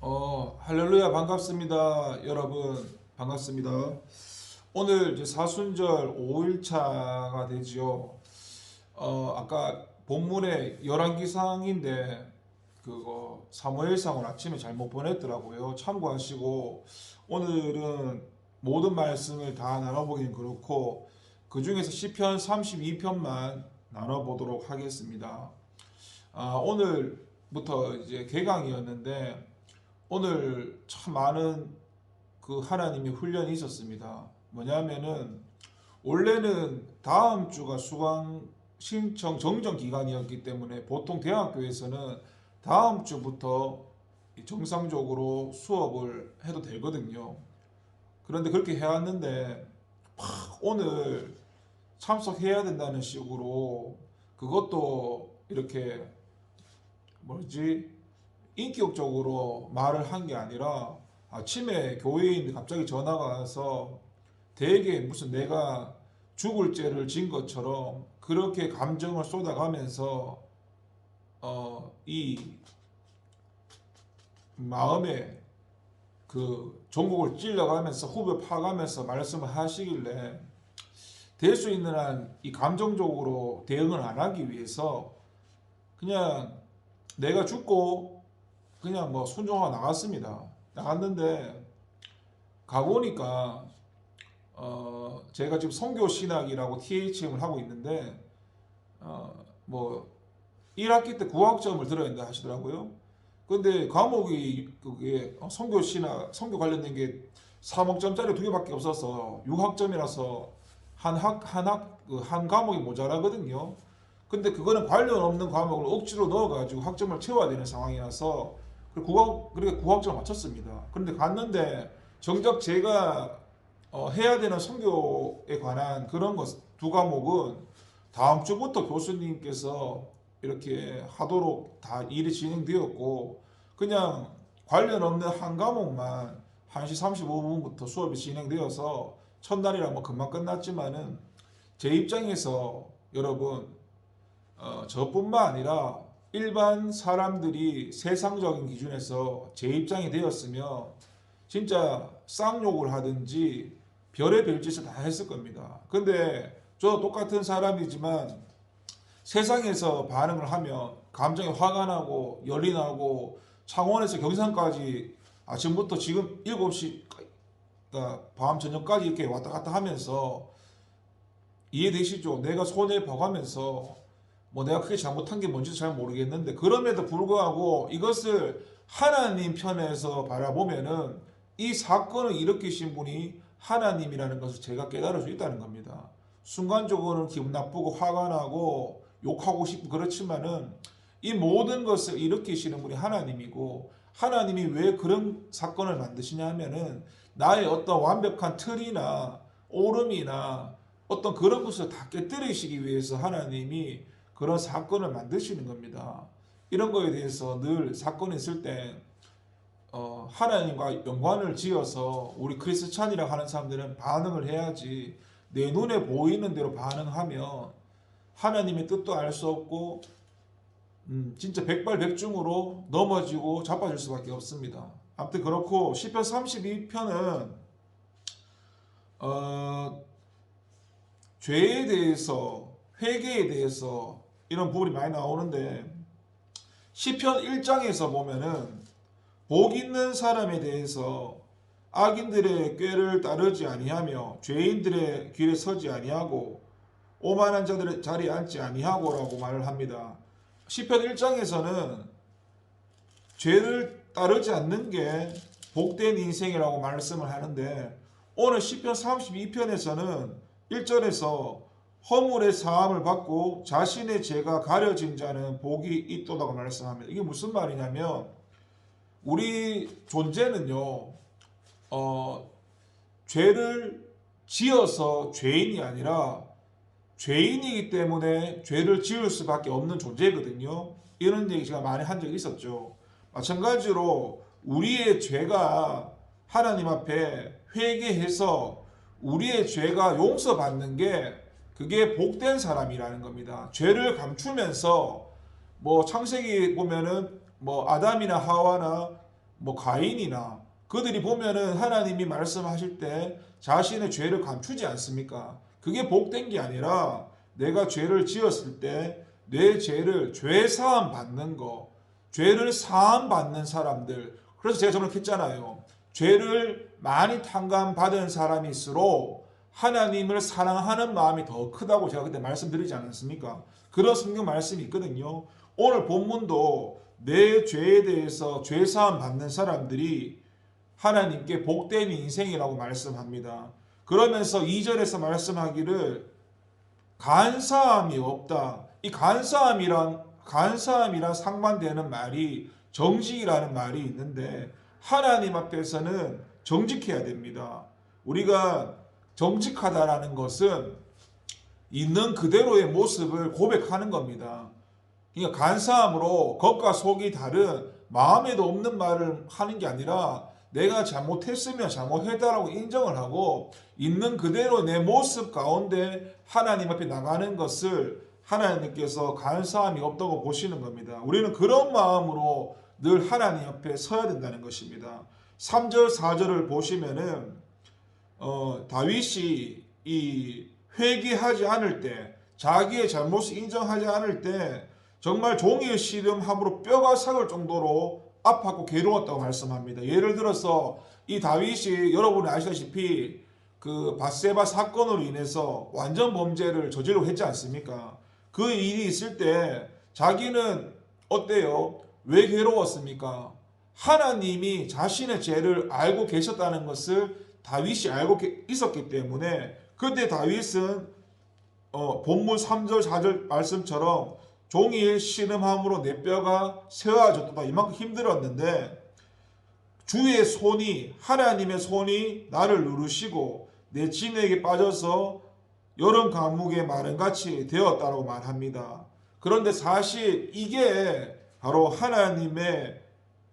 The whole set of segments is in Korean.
할렐루야 반갑습니다. 여러분 반갑습니다. 오늘 이제 사순절 5일차가 되지요. 아까 본문에 열왕기상인데 그거 사무엘상을 아침에 잘못 보냈더라고요. 참고하시고 오늘은 모든 말씀을 다 나눠보기는 그렇고 그 중에서 시편 32편만 나눠보도록 하겠습니다. 오늘부터 이제 개강이었는데 오늘 참 많은 그 하나님의 훈련이 있었습니다. 뭐냐면은 원래는 다음 주가 수강 신청 정정 기간이었기 때문에 보통 대학교에서는 다음 주부터 정상적으로 수업을 해도 되거든요. 그런데 그렇게 해왔는데 오늘 참석해야 된다는 식으로 그것도 이렇게 뭐지 인격적으로 말을 한 게 아니라 아침에 교회인 갑자기 전화가 와서 되게 무슨 내가 죽을 죄를 진 것처럼 그렇게 감정을 쏟아가면서 이 마음에 그 종국을 찔러가면서 후벼 파가면서 말씀을 하시길래 될 수 있는 한 이 감정적으로 대응을 안 하기 위해서 그냥 내가 죽고 그냥 뭐 순종하고 나갔습니다. 나갔는데 가보니까 제가 지금 성교 신학이라고 THM을 하고 있는데 뭐 1학기 때 9학점을 들어야 된다 하시더라고요. 근데 과목이 그게 성교 신학 성교 관련된 게 3학점짜리 두 개밖에 없어서 6학점이라서 한 과목이 모자라거든요. 근데 그거는 관련 없는 과목을 억지로 넣어가지고 학점을 채워야 되는 상황이라서 그렇게 9학점을 맞췄습니다. 그런데 갔는데 정작 제가 해야 되는 선교에 관한 그런 것 두 과목은 다음 주부터 교수님께서 이렇게 하도록 다 일이 진행되었고 그냥 관련 없는 한 과목만 1시 35분부터 수업이 진행되어서 첫날이라 뭐 금방 끝났지만은 제 입장에서 여러분 저뿐만 아니라 일반 사람들이 세상적인 기준에서 제 입장이 되었으면 진짜 쌍욕을 하든지 별의 별짓을 다 했을 겁니다. 근데 저 똑같은 사람이지만 세상에서 반응을 하면 감정이 화가 나고 열이 나고 창원에서 경산까지 아침부터 지금 7시 그러니까 밤 저녁까지 이렇게 왔다 갔다 하면서 이해되시죠? 내가 손해 봐가면서 뭐 내가 크게 잘못한 게 뭔지도 잘 모르겠는데 그럼에도 불구하고 이것을 하나님 편에서 바라보면은 이 사건을 일으키신 분이 하나님이라는 것을 제가 깨달을 수 있다는 겁니다. 순간적으로는 기분 나쁘고 화가 나고 욕하고 싶고 그렇지만은 이 모든 것을 일으키시는 분이 하나님이고 하나님이 왜 그런 사건을 만드시냐 하면은 나의 어떤 완벽한 틀이나 오름이나 어떤 그런 것을 다 깨뜨리시기 위해서 하나님이 그런 사건을 만드시는 겁니다. 이런 거에 대해서 늘 사건이 있을 때 하나님과 연관을 지어서 우리 크리스찬이라고 하는 사람들은 반응을 해야지 내 눈에 보이는 대로 반응하면 하나님의 뜻도 알 수 없고 진짜 백발백중으로 넘어지고 자빠질 수밖에 없습니다. 아무튼 그렇고 시편 32편은 죄에 대해서 회개에 대해서 이런 부분이 많이 나오는데 시편 1장에서 보면은 복 있는 사람에 대해서 악인들의 꾀를 따르지 아니하며 죄인들의 길에 서지 아니하고 오만한 자들의 자리에 앉지 아니하고라고 말을 합니다. 시편 1장에서는 죄를 따르지 않는 게 복된 인생이라고 말씀을 하는데 오늘 시편 32편에서는 1절에서 허물의 사함을 받고 자신의 죄가 가려진 자는 복이 있도다고 말씀합니다. 이게 무슨 말이냐면 우리 존재는요 죄를 지어서 죄인이 아니라 죄인이기 때문에 죄를 지을 수밖에 없는 존재거든요. 이런 얘기 제가 많이 한 적이 있었죠. 마찬가지로 우리의 죄가 하나님 앞에 회개해서 우리의 죄가 용서받는 게 그게 복된 사람이라는 겁니다. 죄를 감추면서 뭐 창세기 보면은 뭐 아담이나 하와나 뭐 가인이나 그들이 보면은 하나님이 말씀하실 때 자신의 죄를 감추지 않습니까? 그게 복된 게 아니라 내가 죄를 지었을 때 내 죄를 죄 사함 받는 거, 죄를 사함 받는 사람들. 그래서 제가 저번에 했잖아요. 죄를 많이 탕감 받은 사람일수록 하나님을 사랑하는 마음이 더 크다고 제가 그때 말씀드리지 않았습니까? 그런 성경 말씀이 있거든요. 오늘 본문도 내 죄에 대해서 죄 사함 받는 사람들이 하나님께 복된 인생이라고 말씀합니다. 그러면서 2절에서 말씀하기를 간사함이 없다. 이 간사함이란 상반되는 말이 정직이라는 말이 있는데 하나님 앞에서는 정직해야 됩니다. 우리가 정직하다라는 것은 있는 그대로의 모습을 고백하는 겁니다. 그러니까 간사함으로 겉과 속이 다른 마음에도 없는 말을 하는 게 아니라 내가 잘못했으면 잘못했다라고 인정을 하고 있는 그대로 내 모습 가운데 하나님 앞에 나가는 것을 하나님께서 간사함이 없다고 보시는 겁니다. 우리는 그런 마음으로 늘 하나님 앞에 서야 된다는 것입니다. 3절 4절을 보시면은 다윗이 이 회개하지 않을 때 자기의 잘못을 인정하지 않을 때 정말 종일 씨름함으로 뼈가 삭을 정도로 아팠고 괴로웠다고 말씀합니다. 예를 들어서 이 다윗이 여러분이 아시다시피 그 밧세바 사건으로 인해서 완전 범죄를 저지르고 했지 않습니까? 그 일이 있을 때 자기는 어때요? 왜 괴로웠습니까? 하나님이 자신의 죄를 알고 계셨다는 것을 다윗이 알고 있었기 때문에 그때 다윗은 본문 3절 4절 말씀처럼 종일 신음함으로 내 뼈가 세워졌다 이만큼 힘들었는데 주의 손이 하나님의 손이 나를 누르시고 내 진에게 빠져서 여름 감옥에 마른같이 되었다고 말합니다. 그런데 사실 이게 바로 하나님의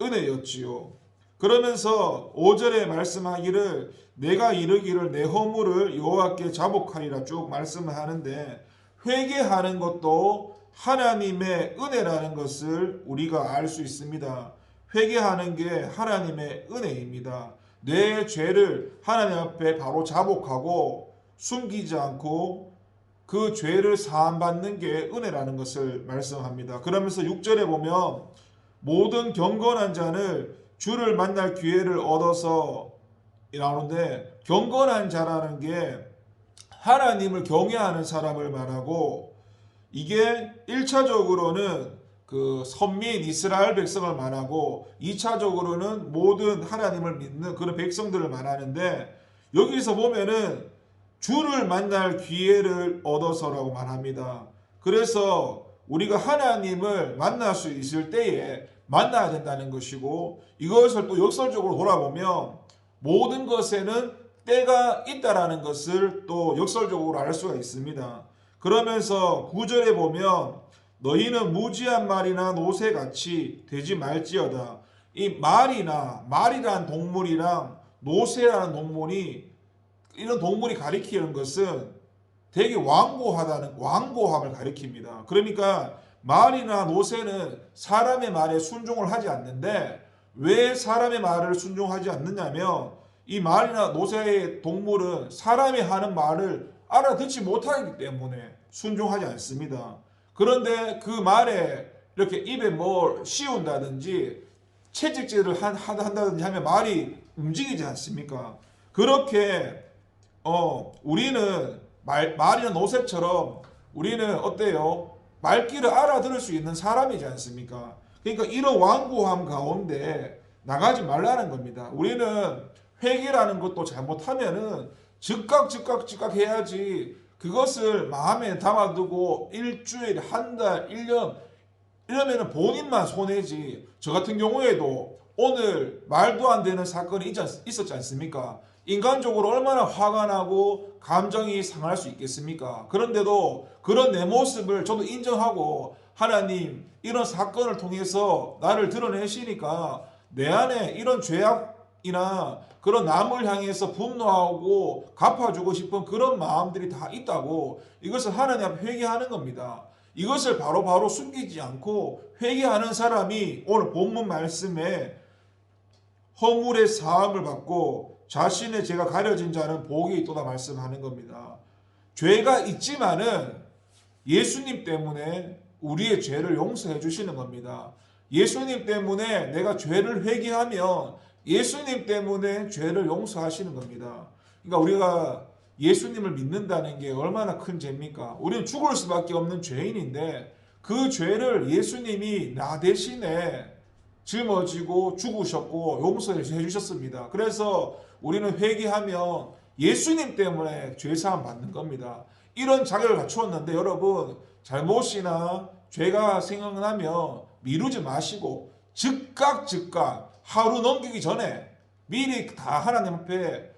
은혜였지요. 그러면서 5절에 말씀하기를 내가 이르기를 내 허물을 여호와께 자복하리라 쭉 말씀을 하는데 회개하는 것도 하나님의 은혜라는 것을 우리가 알 수 있습니다. 회개하는 게 하나님의 은혜입니다. 내 죄를 하나님 앞에 바로 자복하고 숨기지 않고 그 죄를 사함받는 게 은혜라는 것을 말씀합니다. 그러면서 6절에 보면 모든 경건한 자는 주를 만날 기회를 얻어서 나오는데 경건한 자라는 게 하나님을 경외하는 사람을 말하고 이게 1차적으로는 그 선민 이스라엘 백성을 말하고 2차적으로는 모든 하나님을 믿는 그런 백성들을 말하는데 여기서 보면은 주를 만날 기회를 얻어서라고 말합니다. 그래서 우리가 하나님을 만날 수 있을 때에 만나야 된다는 것이고 이것을 또 역설적으로 돌아보면 모든 것에는 때가 있다라는 것을 또 역설적으로 알 수가 있습니다. 그러면서 9절에 보면 너희는 무지한 말이나 노새같이 되지 말지어다. 이 말이란 동물이랑 노새라는 동물이 이런 동물이 가리키는 것은 되게 완고함을 가리킵니다. 그러니까 말이나 노새는 사람의 말에 순종을 하지 않는데 왜 사람의 말을 순종하지 않느냐면 이 말이나 노새의 동물은 사람이 하는 말을 알아듣지 못하기 때문에 순종하지 않습니다. 그런데 그 말에 이렇게 입에 뭘 씌운다든지 채찍질을 한다든지 하면 말이 움직이지 않습니까? 그렇게 우리는 말이나 노새처럼 우리는 어때요? 말귀를 알아들을 수 있는 사람이지 않습니까? 그러니까 이런 완고함 가운데 나가지 말라는 겁니다. 우리는 회개라는 것도 잘못하면은 즉각 해야지 그것을 마음에 담아두고 일주일, 한 달, 1년 이러면은 본인만 손해지. 저 같은 경우에도 오늘 말도 안 되는 사건이 있었지 않습니까? 인간적으로 얼마나 화가 나고 감정이 상할 수 있겠습니까? 그런데도 그런 내 모습을 저도 인정하고 하나님 이런 사건을 통해서 나를 드러내시니까 내 안에 이런 죄악이나 그런 남을 향해서 분노하고 갚아주고 싶은 그런 마음들이 다 있다고 이것을 하나님 앞에 회개하는 겁니다. 이것을 바로바로 숨기지 않고 회개하는 사람이 오늘 본문 말씀에 허물의 사함을 받고 자신의 죄가 가려진 자는 복이 있도다 말씀하는 겁니다. 죄가 있지만은 예수님 때문에 우리의 죄를 용서해 주시는 겁니다. 예수님 때문에 내가 죄를 회개하면 예수님 때문에 죄를 용서하시는 겁니다. 그러니까 우리가 예수님을 믿는다는 게 얼마나 큰 죄입니까? 우리는 죽을 수밖에 없는 죄인인데 그 죄를 예수님이 나 대신에 짊어지고 죽으셨고 용서해 주셨습니다. 그래서 우리는 회개하면 예수님 때문에 죄사함 받는 겁니다. 이런 자격을 갖추었는데 여러분 잘못이나 죄가 생각나면 미루지 마시고 즉각 하루 넘기기 전에 미리 다 하나님 앞에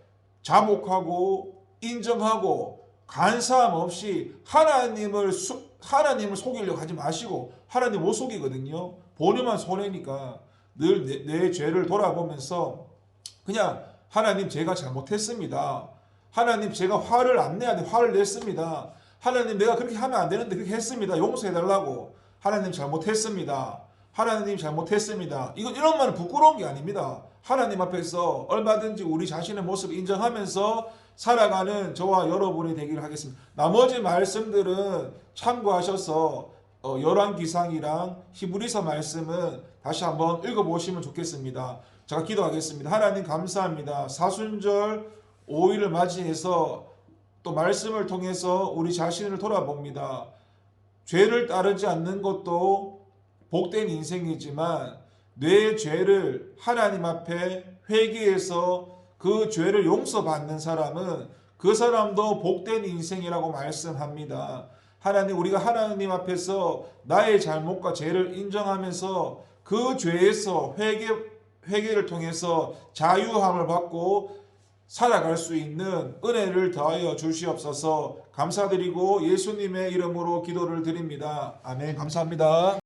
자복하고 인정하고 간사함 없이 하나님을 속이려고 하지 마시고 하나님 못 속이거든요. 본인만 손해니까 늘 내 죄를 돌아보면서 그냥 하나님 제가 잘못했습니다. 하나님 제가 화를 안 내야 돼. 화를 냈습니다. 하나님 내가 그렇게 하면 안 되는데 그렇게 했습니다. 용서해달라고. 하나님 잘못했습니다. 하나님 잘못했습니다. 이런 말은 부끄러운 게 아닙니다. 하나님 앞에서 얼마든지 우리 자신의 모습을 인정하면서 살아가는 저와 여러분이 되기를 하겠습니다. 나머지 말씀들은 참고하셔서 열왕기상이랑 히브리서 말씀은 다시 한번 읽어보시면 좋겠습니다. 제가 기도하겠습니다. 하나님 감사합니다. 사순절 5일을 맞이해서 또 말씀을 통해서 우리 자신을 돌아봅니다. 죄를 따르지 않는 것도 복된 인생이지만 내 죄를 하나님 앞에 회개해서 그 죄를 용서받는 사람은 그 사람도 복된 인생이라고 말씀합니다. 하나님, 우리가 하나님 앞에서 나의 잘못과 죄를 인정하면서 그 죄에서 회개를 통해서 자유함을 받고 살아갈 수 있는 은혜를 더하여 주시옵소서. 감사드리고 예수님의 이름으로 기도를 드립니다. 아멘. 감사합니다.